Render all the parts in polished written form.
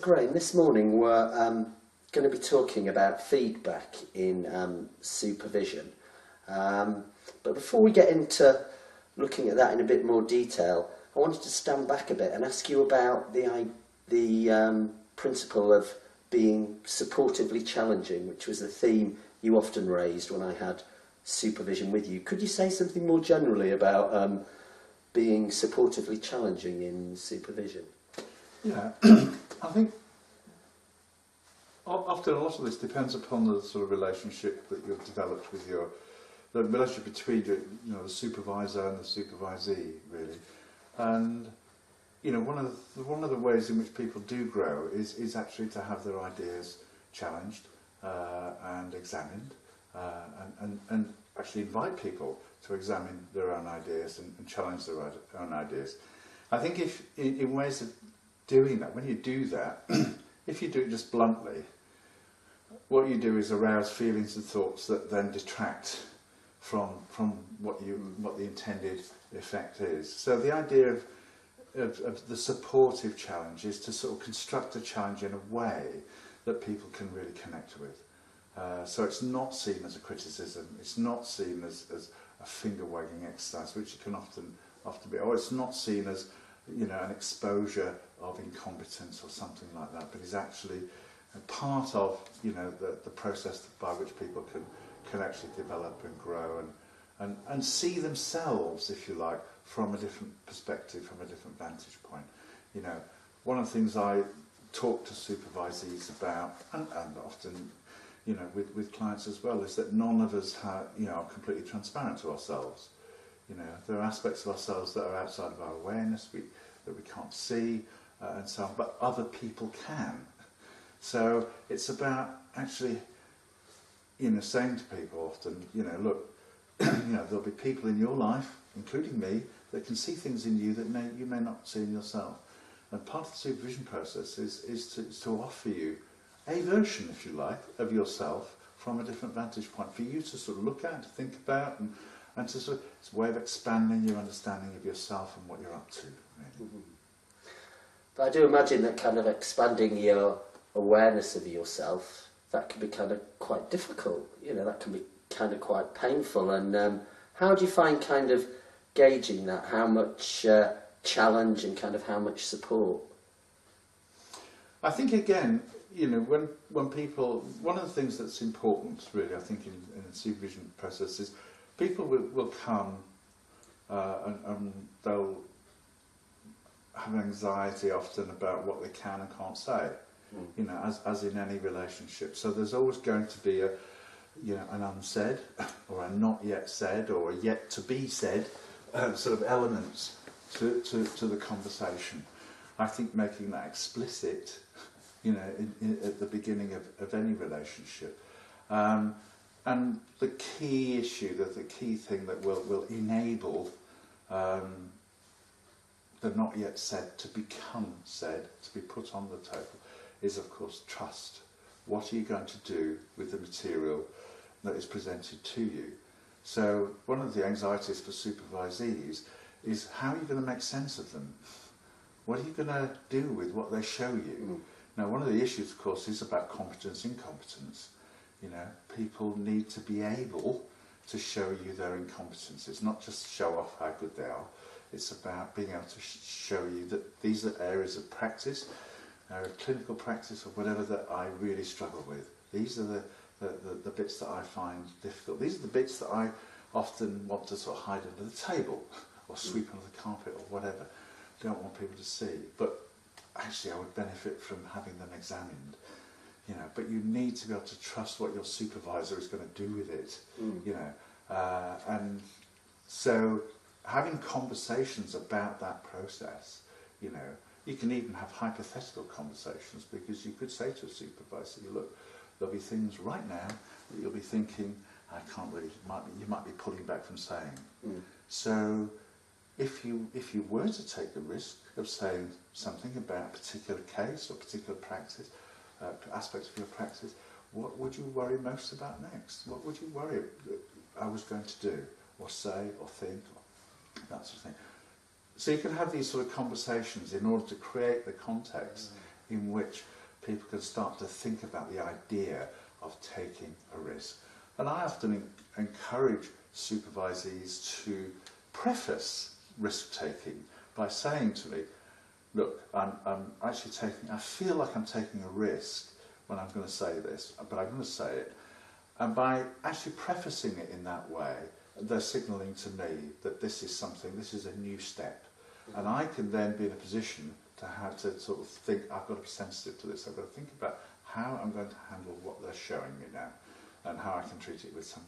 Graham, this morning we're going to be talking about feedback in supervision. But before we get into looking at that in a bit more detail, I wanted to stand back a bit and ask you about the principle of being supportively challenging, which was a theme you often raised when I had supervision with you. Could you say something more generally about being supportively challenging in supervision? Yeah, I think often a lot of this depends upon the sort of relationship that you've developed with the relationship between the supervisor and the supervisee, really. And one of the ways in which people do grow is actually to have their ideas challenged and examined, and actually invite people to examine their own ideas and challenge their own ideas. I think if in ways of doing that, when you do that, if you do it just bluntly, what you do is arouse feelings and thoughts that then detract from what the intended effect is. So the idea of the supportive challenge is to sort of construct a challenge in a way that people can really connect with. So it's not seen as a criticism, it's not seen as a finger-wagging exercise, which it can often be, or it's not seen as an exposure of incompetence or something like that, but is actually a part of the process by which people can actually develop and grow and see themselves, if you like, from a different perspective, from a different vantage point. One of the things I talk to supervisees about, and often with clients as well, is that none of us are completely transparent to ourselves. There are aspects of ourselves that are outside of our awareness, that we can't see, and so on, but other people can. So it's about actually, saying to people often, look, there'll be people in your life, including me, that can see things in you that you may not see in yourself. And part of the supervision process is to offer you a version, if you like, of yourself from a different vantage point for you to sort of look at, to think about, and to sort of, it's a way of expanding your understanding of yourself and what you're up to. Really. Mm-hmm. But I do imagine that kind of expanding your awareness of yourself, that can be kind of quite difficult. That can be kind of quite painful. And how do you find kind of gauging that? How much challenge and kind of how much support? I think again, when people, one of the things that's important, really, I think in the supervision process is people will come and they'll have anxiety often about what they can and can't say, as in any relationship. So there's always going to be an unsaid, or a not yet said, or a yet to be said sort of elements to the conversation. I think making that explicit, at the beginning of any relationship. And the key issue, the key thing that will enable the not yet said to become said, to be put on the table, is of course trust. What are you going to do with the material that is presented to you? So one of the anxieties for supervisees is, how are you going to make sense of them? What are you going to do with what they show you? Now, one of the issues, of course, is about competence, incompetence. People need to be able to show you their incompetence. It's not just show off how good they are. It's about being able to show you that these are areas of practice, clinical practice, or whatever, that I really struggle with. These are the bits that I find difficult. These are the bits that I often want to sort of hide under the table or sweep under the carpet or whatever. Don't want people to see. But actually I would benefit from having them examined. But you need to be able to trust what your supervisor is going to do with it. And so having conversations about that process, you can even have hypothetical conversations, because you could say to a supervisor, look, there'll be things right now that you'll be thinking, I can't really, you might be pulling back from saying. So if you were to take the risk of saying something about a particular case or particular practice, aspects of your practice, what would you worry most about next? What would you worry that I was going to do, or say, or think, or that sort of thing? So you can have these sort of conversations in order to create the context in which people can start to think about the idea of taking a risk. And I often encourage supervisees to preface risk-taking by saying to me, look, I'm actually I feel like I'm taking a risk when I'm going to say this, but I'm going to say it. And by actually prefacing it in that way, they're signalling to me that this is a new step. And I can then be in a position to have to sort of think, I've got to be sensitive to this. I've got to think about how I'm going to handle what they're showing me now, and how I can treat it with some,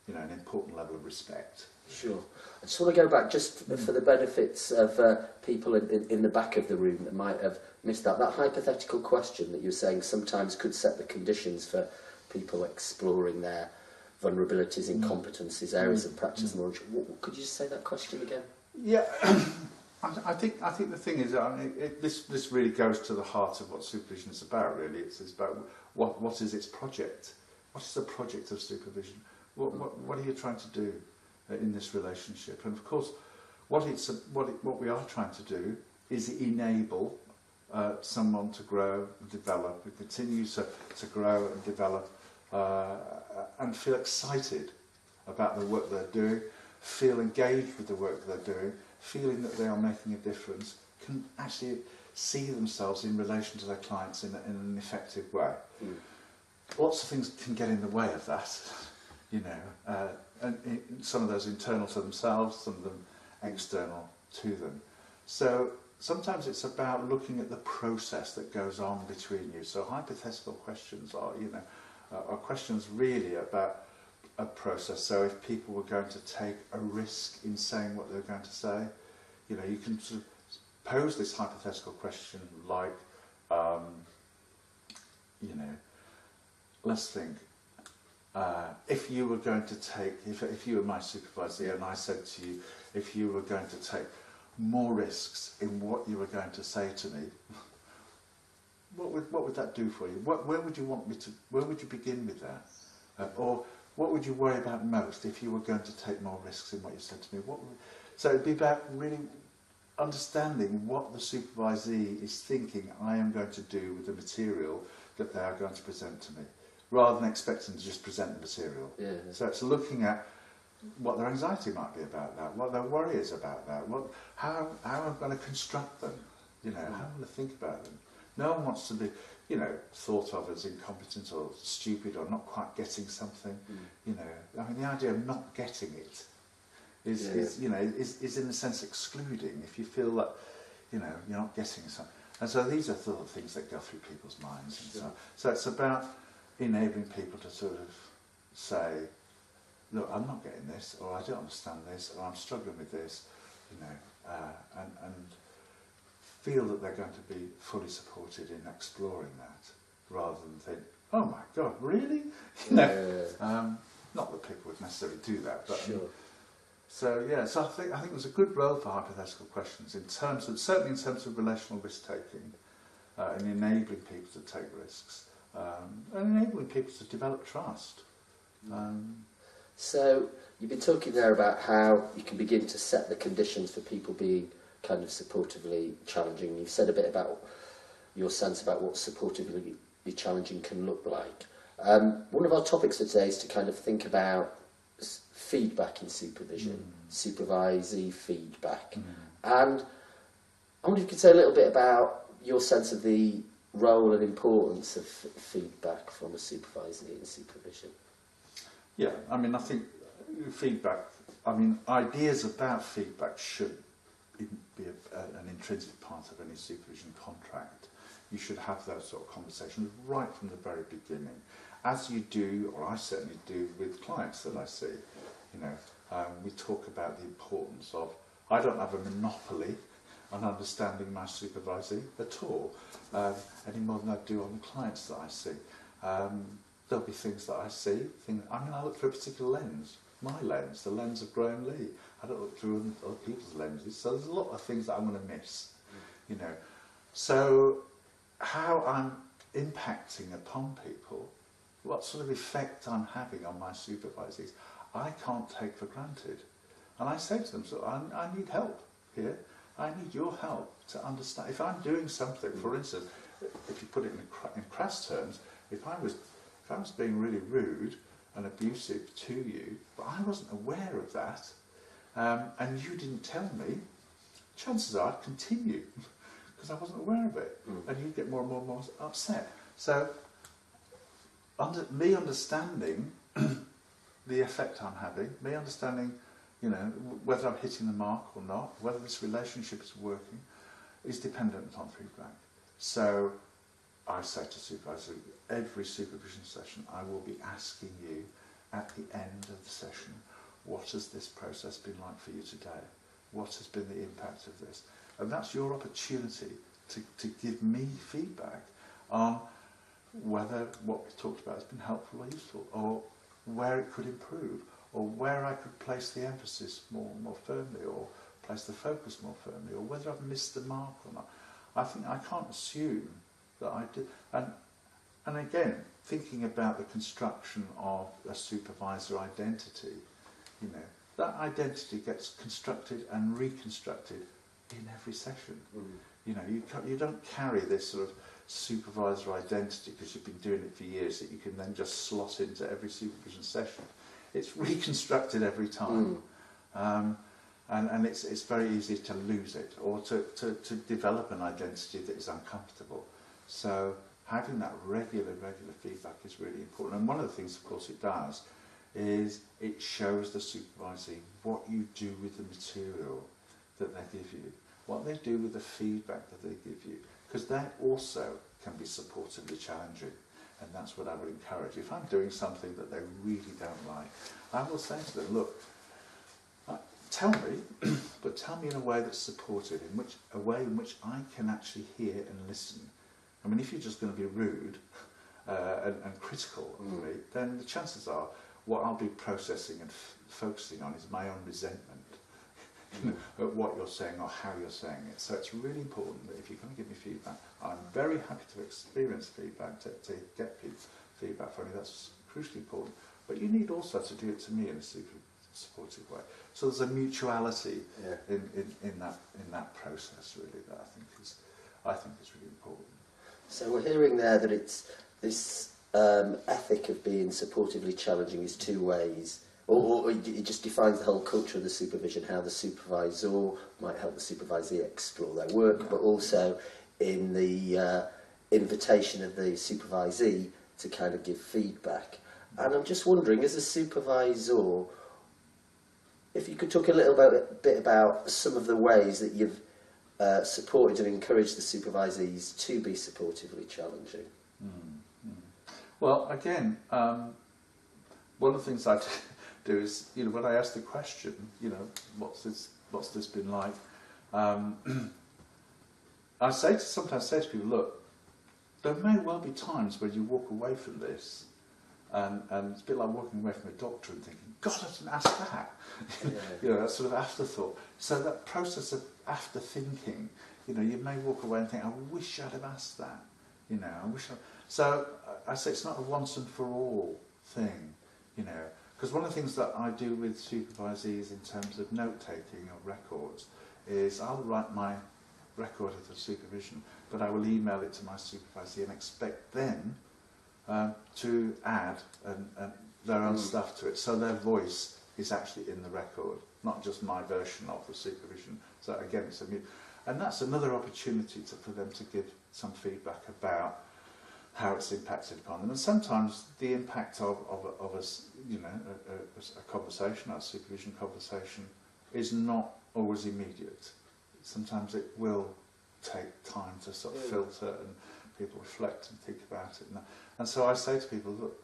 an important level of respect. Sure. I just want to go back just for the benefits of people in the back of the room that might have missed that. That hypothetical question that you were saying sometimes could set the conditions for people exploring their vulnerabilities, incompetencies, areas of practice knowledge. Could you just say that question again? Yeah. I think the thing is, this really goes to the heart of what supervision is about. Really, it's about what is its project. What is the project of supervision? What are you trying to do in this relationship? And of course, what we are trying to do is enable someone to grow and develop, and continue to grow and develop, and feel excited about the work they're doing, feel engaged with the work they're doing, feeling that they are making a difference, can actually see themselves in relation to their clients in an effective way. Lots of things can get in the way of that, and some of those internal to themselves, some of them external to them. So sometimes it's about looking at the process that goes on between you. So hypothetical questions are questions really about a process. So if people were going to take a risk in saying what they're going to say, you can sort of pose this hypothetical question like, let's think, if you were going to take, if you were my supervisor and I said to you, if you were going to take more risks in what you were going to say to me, what would that do for you? Where would you want me to? Where would you begin with that? Or what would you worry about most if you were going to take more risks in what you said to me? So it'd be about really understanding what the supervisee is thinking I am going to do with the material that they are going to present to me, rather than expecting to just present the material. Yeah. So it's looking at what their anxiety might be about that, what their worry is about that, how I'm going to construct them, how I'm going to think about them. No one wants to be, thought of as incompetent or stupid or not quite getting something. The idea of not getting it is in a sense excluding. If you feel that, you're not getting something. And so these are sort of things that go through people's minds. And so it's about enabling people to sort of say, look, I'm not getting this, or I don't understand this, or I'm struggling with this, and feel that they're going to be fully supported in exploring that, rather than think, oh my God, really? Not that people would necessarily do that, but sure. So I think there's a good role for hypothetical questions certainly in terms of relational risk taking, and enabling people to take risks, and enabling people to develop trust. So you've been talking there about how you can begin to set the conditions for people being kind of supportively challenging. You've said a bit about your sense about what supportively challenging can look like. One of our topics for today is to kind of think about feedback in supervision, supervisee feedback. And I wonder if you could say a little bit about your sense of the role and importance of feedback from a supervisee in supervision. Yeah, I think feedback, ideas about feedback should be an intrinsic part of any supervision contract. You should have those sort of conversations right from the very beginning, as you do, or I certainly do, with clients that I see. We talk about the importance of, I don't have a monopoly on understanding my supervisee at all, any more than I do on the clients that I see. There'll be things that I see, I look through a particular lens, my lens, the lens of Graham Lee. I don't look through other people's lenses, so there's a lot of things that I'm going to miss, So how I'm impacting upon people, what sort of effect I'm having on my supervisees, I can't take for granted. And I say to them, so I need help here. I need your help to understand. If I'm doing something, for instance, if you put it in crass terms, if I was being really rude and abusive to you, but I wasn't aware of that, and you didn't tell me, chances are I'd continue because I wasn't aware of it, and you'd get more and more and more upset. So, me understanding the effect I'm having, me understanding, you know, whether I'm hitting the mark or not, whether this relationship is working, is dependent upon feedback. So, I say to supervisors, every supervision session, I will be asking you at the end of the session, what has this process been like for you today? What has been the impact of this? And that's your opportunity to give me feedback on whether what we talked about has been helpful or useful, or where it could improve, or where I could place the emphasis more firmly, or place the focus more firmly, or whether I've missed the mark or not. I think I can't assume that I did. And again, thinking about the construction of a supervisor identity, you know, that identity gets constructed and reconstructed in every session. You know, you don't carry this sort of supervisor identity because you've been doing it for years that you can then just slot into every supervision session. It's reconstructed every time. And it's very easy to lose it, or to develop an identity that is uncomfortable. So having that regular feedback is really important. And one of the things, of course, it does is it shows the supervisee what you do with the material that they give you, what they do with the feedback that they give you, because that also can be supportively challenging. And that's what I would encourage. If I'm doing something that they really don't like, I will say to them, look, tell me, but tell me in a way that's supportive, a way in which I can actually hear and listen. I mean, if you're just going to be rude and critical of me, then the chances are what I'll be processing and focusing on is my own resentment at what you're saying or how you're saying it. So it's really important that if you're going to give me feedback, I'm very happy to experience feedback, to get feedback from you. That's crucially important. But you need also to do it to me in a super supportive way. So there's a mutuality in that process, really, that I think is really important. So we're hearing there that it's this ethic of being supportively challenging is two ways, or it just defines the whole culture of the supervision, how the supervisor might help the supervisee explore their work, but also in the invitation of the supervisee to kind of give feedback. And I'm just wondering, as a supervisor, if you could talk a little bit about some of the ways that you've supported and encouraged the supervisees to be supportively challenging. Well, again, one of the things I do is, you know, when I ask the question, you know, what's this been like? I sometimes say to people, look, there may well be times when you walk away from this, and it's a bit like walking away from a doctor and thinking, God, I didn't ask that. You know, that sort of afterthought. So that process of after thinking, you know, you may walk away and think, I wish I'd have asked that. You know, So I say it's not a once and for all thing, you know, because one of the things that I do with supervisees in terms of note-taking or records is I'll write my record of the supervision, but I will email it to my supervisee and expect them to add their own stuff to it, so their voice is actually in the record, not just my version of the supervision. So again, and that's another opportunity for them to give some feedback about how it's impacted upon them. And sometimes the impact of a you know, a conversation, a supervision conversation, is not always immediate. Sometimes it will take time to sort of filter and people reflect and think about it. And so I say to people, look,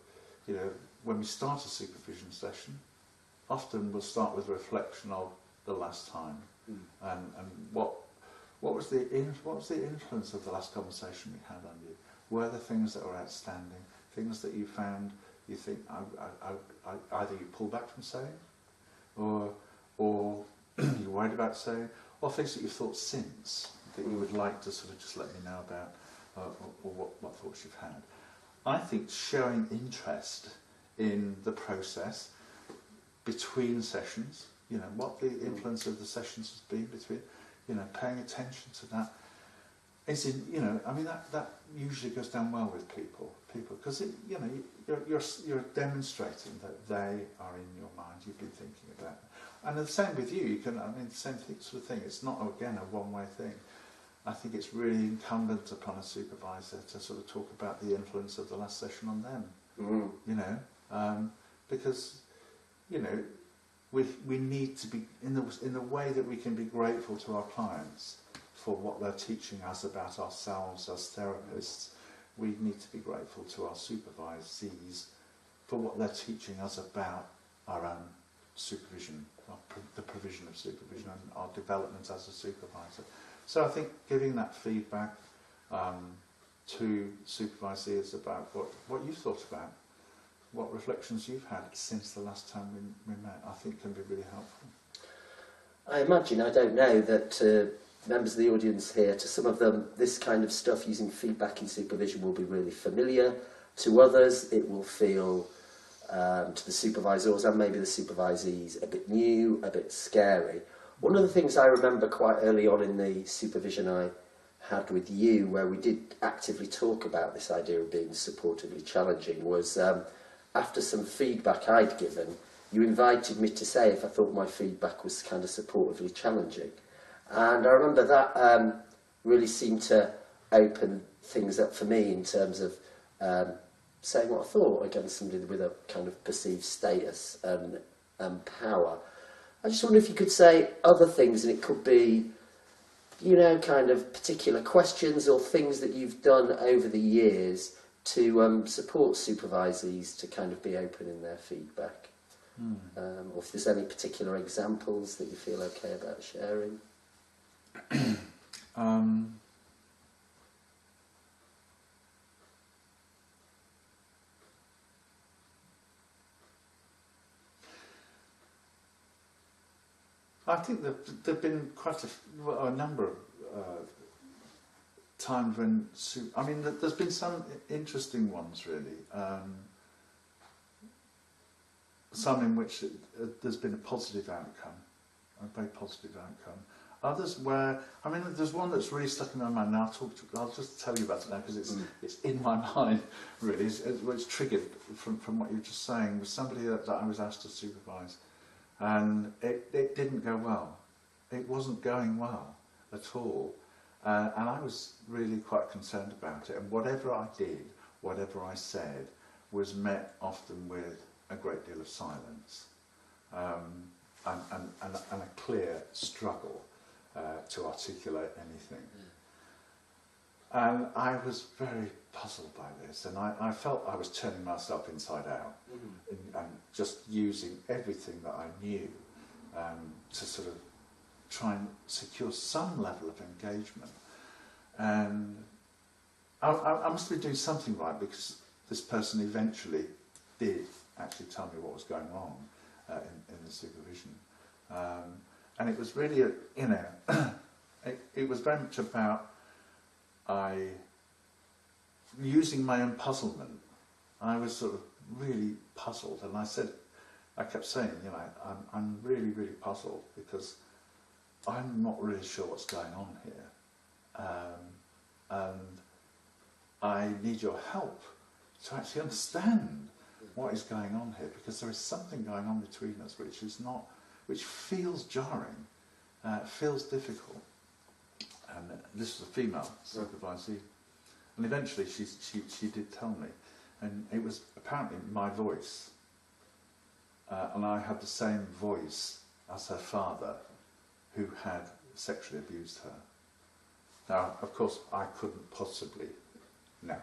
you know, when we start a supervision session, often we'll start with a reflection of the last time and what was the influence of the last conversation we had on you. Were there things that were outstanding, things that you found you think either you pulled back from saying, or you're worried about saying, or things that you've thought since that you would like to sort of just let me know about, or what thoughts you've had. I think showing interest in the process between sessions, you know, what the influence of the sessions has been between, you know, paying attention to that, it's in, you know, I mean that usually goes down well with people, because you know, you're demonstrating that they are in your mind. You've been thinking about it. And the same with you. You can, I mean, the same sort of thing. It's not again a one-way thing. I think it's really incumbent upon a supervisor to sort of talk about the influence of the last session on them. You know, because you know, we need to be in the way that we can be grateful to our clients for what they're teaching us about ourselves as therapists. We need to be grateful to our supervisees for what they're teaching us about our own supervision, the provision of supervision and our development as a supervisor. So I think giving that feedback to supervisees about what you've thought about, what reflections you've had since the last time we met, I think can be really helpful. I imagine, I don't know, that members of the audience here, to some of them, this kind of stuff using feedback in supervision will be really familiar. To others, it will feel, to the supervisors and maybe the supervisees, a bit new, a bit scary. One of the things I remember quite early on in the supervision I had with you, where we did actively talk about this idea of being supportively challenging, was after some feedback I'd given, you invited me to say if I thought my feedback was kind of supportively challenging. And I remember that really seemed to open things up for me in terms of saying what I thought against somebody with a kind of perceived status and power. I just wonder if you could say other things, and it could be, you know, kind of particular questions or things that you've done over the years to support supervisees to kind of be open in their feedback. Or if there's any particular examples that you feel okay about sharing. I think there've been quite a number of times when, I mean, there's been some interesting ones really. Some in which there's been a positive outcome, a very positive outcome. Others where, I mean, there's one that's really stuck in my mind. Now I'll just tell you about it now because it's in my mind really. It's triggered from what you were just saying. Was somebody that I was asked to supervise, and it didn't go well. It wasn't going well at all, and I was really quite concerned about it. And whatever I did, whatever I said, was met often with a great deal of silence and a clear struggle to articulate anything. And I was very puzzled by this, and I felt I was turning myself inside out and just using everything that I knew to sort of try and secure some level of engagement. And I must be doing something right, because this person eventually did actually tell me what was going wrong in the supervision. And it was really, you know, it was very much about using my own puzzlement. I was sort of really puzzled, and I kept saying, you know, I'm really, really puzzled because I'm not really sure what's going on here. And I need your help to actually understand what is going on here, because there is something going on between us which feels jarring, feels difficult. And this was a female supervisee, and eventually she did tell me, and it was apparently my voice, and I had the same voice as her father, who had sexually abused her. Now, of course, I couldn't possibly know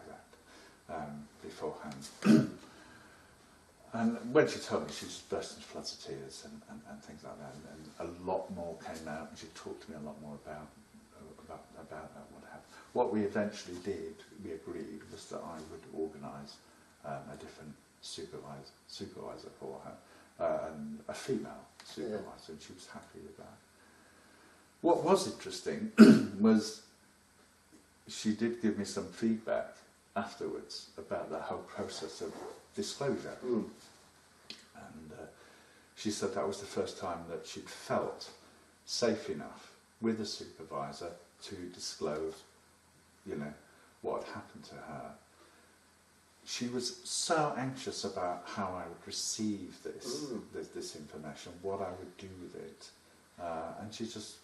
that beforehand. And when she told me, she just burst into floods of tears and things like that, and a lot more came out, and she talked to me a lot more about what happened. What we eventually did, we agreed, was that I would organise a different supervisor for her, and a female supervisor, and she was happy with that. What was interesting was she did give me some feedback afterwards about that whole process of disclosure. And she said that was the first time that she'd felt safe enough with a supervisor to disclose you know, what had happened to her, she was so anxious about how I would receive this information, what I would do with it, and she just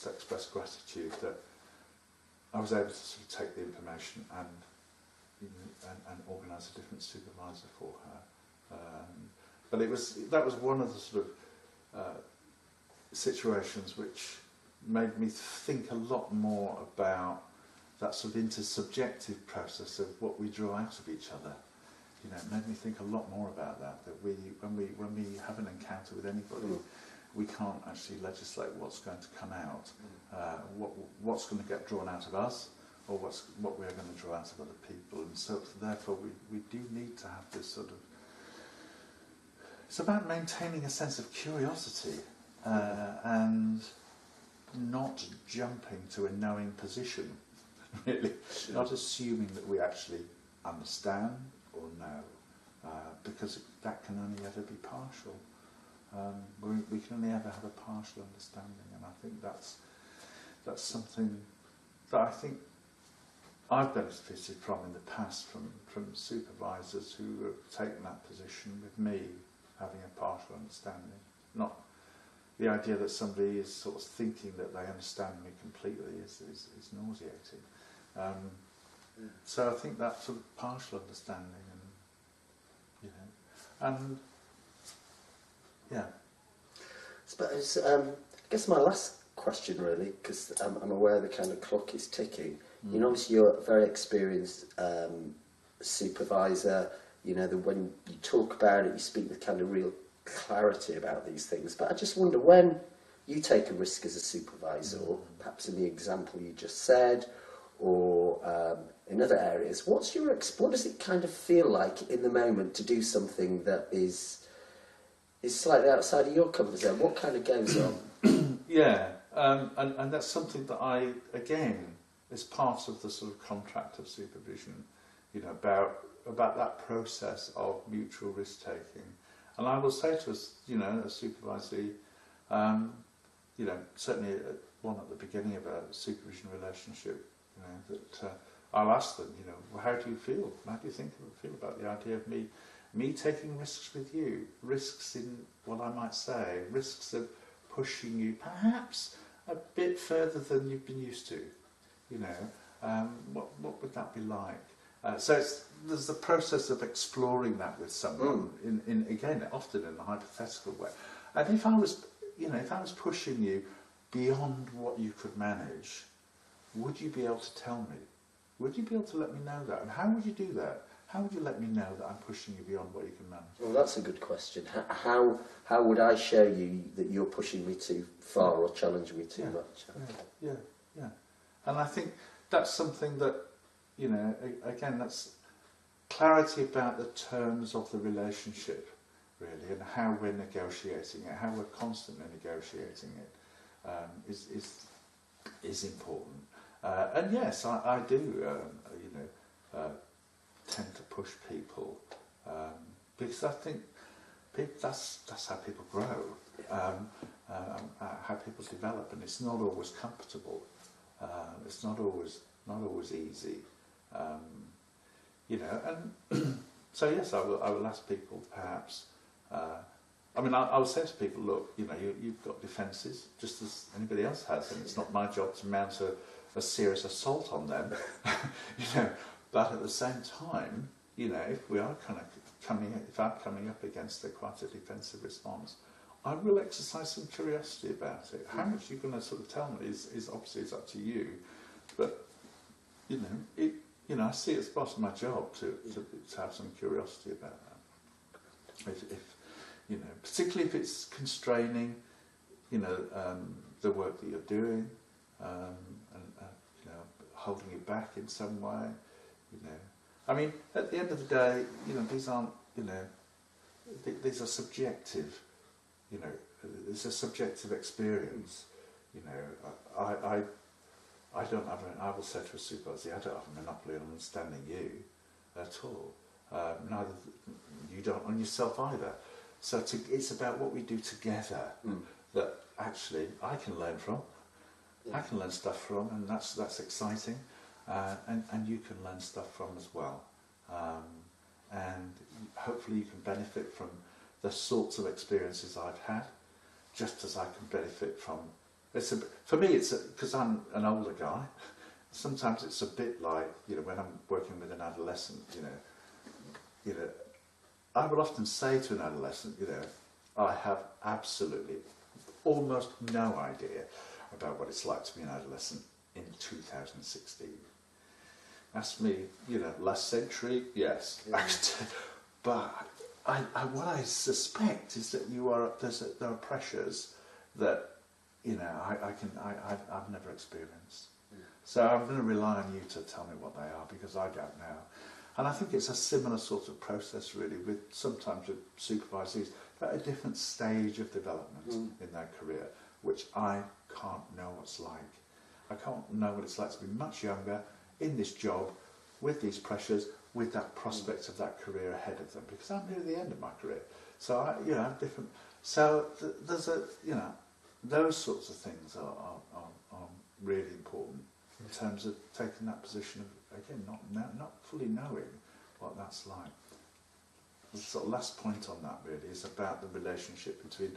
expressed gratitude that I was able to sort of take the information and organise a different supervisor for her. But that was one of the sort of situations which made me think a lot more about that sort of intersubjective process of what we draw out of each other. You know, it made me think a lot more about that. That when we have an encounter with anybody, we can't actually legislate what's going to come out, what's going to get drawn out of us, or what we're going to draw out of other people. And so therefore we do need to have this sort of, it's about maintaining a sense of curiosity and not jumping to a knowing position, really. Sure. Not assuming that we actually understand or know, because that can only ever be partial. We can only ever have a partial understanding, and I think that's something that I think I've benefited from in the past, from supervisors who have taken that position with me, having a partial understanding. Not the idea that somebody is sort of thinking that they understand me completely is nauseating. So I think that sort of partial understanding, and yeah. I suppose, I guess my last question really, because I'm aware the kind of clock is ticking. You know, obviously you're a very experienced supervisor. You know, when you talk about it, you speak with kind of real clarity about these things. But I just wonder, when you take a risk as a supervisor, or perhaps in the example you just said, or in other areas, what does it kind of feel like in the moment to do something that is slightly outside of your comfort zone? What kind of goes on? Yeah, and that's something that I, again, is part of the sort of contract of supervision, you know, about that process of mutual risk taking. And I will say to us, you know, a supervisee, you know, certainly one at the beginning of a supervision relationship, you know, that I'll ask them, you know, well, how do you feel? How do you feel about the idea of me taking risks with you? Risks in what I might say, risks of pushing you perhaps a bit further than you've been used to, you know. What would that be like? So there's the process of exploring that with someone, in again, often in a hypothetical way. And if I was pushing you beyond what you could manage, would you be able to tell me? Would you be able to let me know that? And how would you do that? How would you let me know that I'm pushing you beyond what you can manage? Well, that's a good question. How would I show you that you're pushing me too far or challenging me too much? Yeah. And I think that's something that, you know, again, that's clarity about the terms of the relationship, really, and how we're negotiating it, how we're constantly negotiating it, is important. And yes, I do, you know, tend to push people, because I think that's how people grow, how people develop, and it's not always comfortable. It's not always easy, you know. And so yes, I will ask people perhaps. I mean, I'll say to people, look, you know, you've got defences just as anybody else has, and it's not my job to mount a serious assault on them, you know. But at the same time, you know, if we are kind of if I'm coming up against quite a defensive response, I will exercise some curiosity about it. How much you're going to sort of tell me is obviously it's up to you, but you know, I see it as part of my job to have some curiosity about that. If you know, particularly if it's constraining, you know, the work that you're doing, and you know, holding you back in some way, you know. I mean, at the end of the day, you know, these aren't, you know, these are subjective. You know, it's a subjective experience. You know, I don't have I will say to a supervisor, I don't have a monopoly on understanding you at all. Neither you don't on yourself either. So it's about what we do together that actually I can learn from. Yeah. I can learn stuff from, and that's exciting, and you can learn stuff from as well, and hopefully you can benefit from the sorts of experiences I've had, just as I can benefit from. For me, because I'm an older guy. Sometimes it's a bit like, when I'm working with an adolescent, I will often say to an adolescent, I have absolutely almost no idea about what it's like to be an adolescent in 2016. Ask me, last century, yes. Yeah. But what I suspect is that there are pressures that, I've never experienced. So I'm going to rely on you to tell me what they are, because I don't know. And I think it's a similar sort of process, really, sometimes with supervisees at a different stage of development in their career, which I can't know what's like. I can't know what it's like to be much younger in this job, with these pressures, with that prospect of that career ahead of them, because I'm near the end of my career. So I'm different. So there's those sorts of things are really important in terms of taking that position of, again, not fully knowing what that's like. The sort of last point on that really is about the relationship between,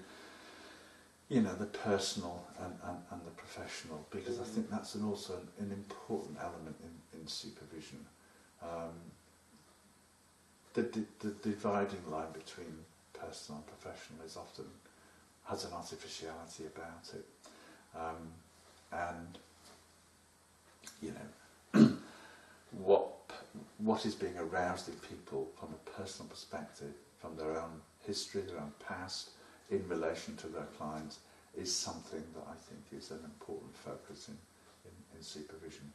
the personal and the professional, because I think that's also an important element in supervision. The dividing line between personal and professional has an artificiality about it, and what is being aroused in people from a personal perspective, from their own history, their own past, in relation to their clients, is something that I think is an important focus in supervision.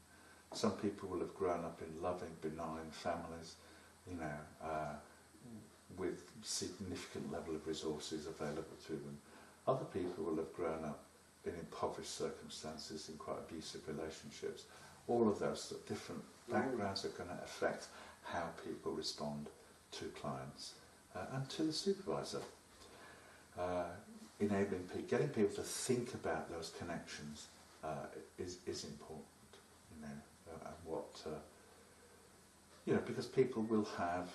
Some people will have grown up in loving, benign families, with significant level of resources available to them. Other people will have grown up in impoverished circumstances, in quite abusive relationships. All of those different backgrounds are going to affect how people respond to clients and to the supervisor. Getting people to think about those connections is important, and because people will have,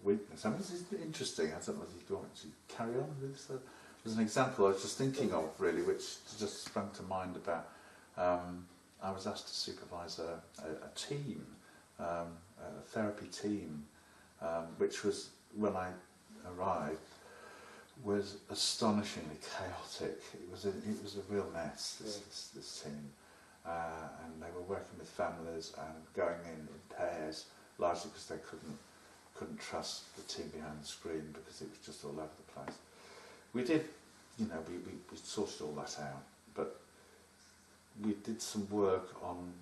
weakness. I mean, this is interesting. I don't know if you want to carry on with this. There's an example I was just thinking of, really, which just sprung to mind about. I was asked to supervise a team, a therapy team, which was, when I arrived, was astonishingly chaotic. It was a real mess, this team. And they were working with families and going in pairs, largely because they couldn't trust the team behind the screen, because it was just all over the place. We did, we sorted all that out, but we did some work on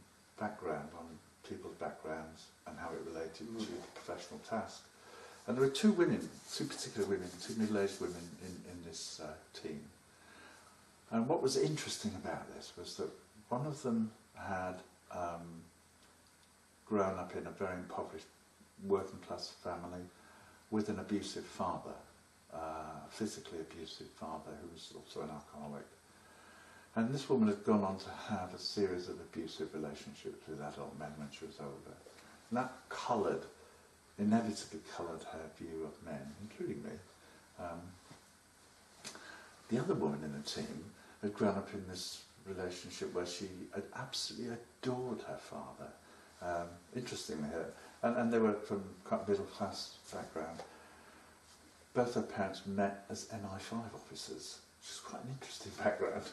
people's backgrounds and how it related to the professional task. And there were two particular women, two middle-aged women in this team. And what was interesting about this was that one of them had grown up in a very impoverished working-class family with an abusive father, physically abusive father, who was also an alcoholic. And this woman had gone on to have a series of abusive relationships with adult men when she was older. And that inevitably coloured her view of men, including me. The other woman in the team had grown up in this relationship where she had absolutely adored her father. Interestingly, and they were from quite middle class background. Both her parents met as MI5 officers, which is quite an interesting background.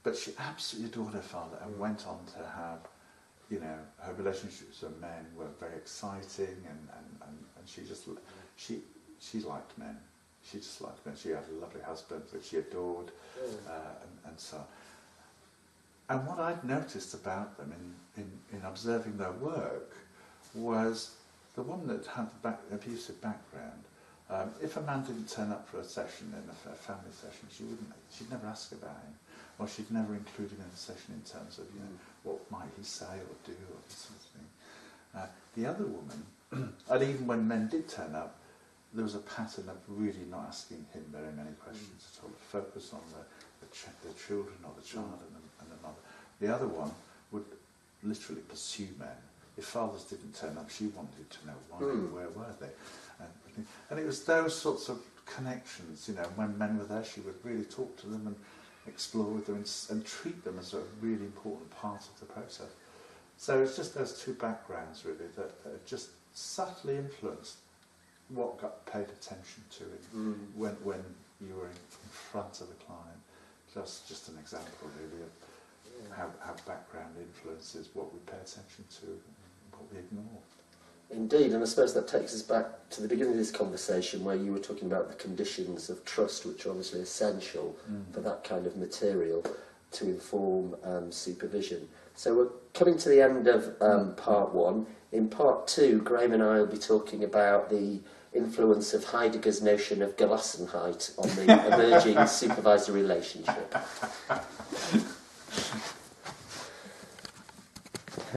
But she absolutely adored her father and went on to have, her relationships with men were very exciting, and she liked men. She just liked men. She had a lovely husband that she adored, and so on. And what I'd noticed about them in observing their work was the one that had the abusive background. If a man didn't turn up for a session, in a family session, she'd never ask about him, or she'd never include him in the session in terms of, what might he say or do, or this sort of thing. The other woman, and even when men did turn up, there was a pattern of really not asking him very many questions at all. Focus on the children or the child and the mother. The other one would literally pursue men. If fathers didn't turn up, she wanted to know why, where were they? And it was those sorts of connections, you know, when men were there, she would really talk to them and explore with them and treat them as a really important part of the process. So it's just those two backgrounds, really, that just subtly influenced what got paid attention to when you were in front of the client. Just an example, really, of how background influences what we pay attention to and what we ignore. Indeed, and I suppose that takes us back to the beginning of this conversation where you were talking about the conditions of trust, which are obviously essential for that kind of material to inform supervision. So we're coming to the end of part one. In part two, Graham and I will be talking about the influence of Heidegger's notion of Gelassenheit on the emerging supervisor relationship.